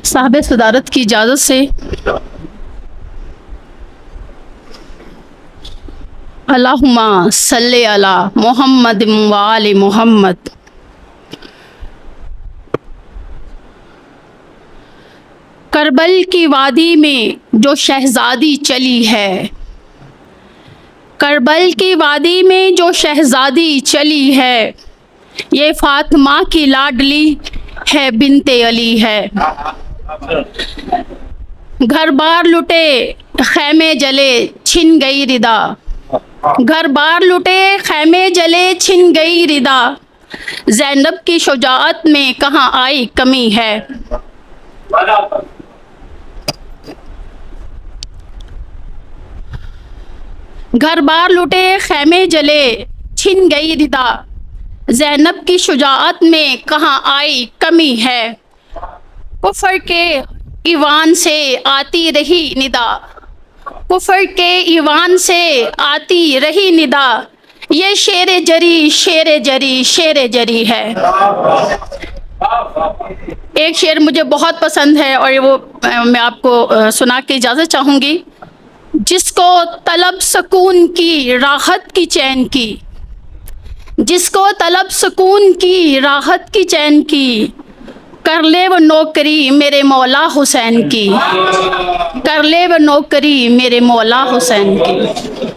صاحب صدارت کی اجازت سے اللہم صلی علی محمد و آل محمد۔ کربل کی وادی میں جو شہزادی چلی ہے، کربل کی وادی میں جو شہزادی چلی ہے، یہ فاطمہ کی لاڈلی ہے، بنت علی ہے۔ گھر بار لٹے خیمے جلے چھن گئی ردا، گھر بار لٹے خیمے جلے چھن گئی ردا، زینب کی شجاعت میں کہاں آئی کمی ہے۔ گھر بار لٹے خیمے جلے چھن گئی ردا، زینب کی شجاعت میں کہاں آئی کمی ہے۔ کفر کے ایوان سے آتی رہی ندا، کفر کے ایوان سے آتی رہی ندا، یہ شیر جری شیر جری شیر جری ہے۔ ایک شعر مجھے بہت پسند ہے اور وہ میں آپ کو سنا کے اجازت چاہوں گی۔ جس کو طلب سکون کی راحت کی چین کی، جس کو طلب سکون کی راحت کی چین کی، کر لے وہ نوکری میرے مولا حسین کی، کر لے وہ نوکری میرے مولا حسین کی۔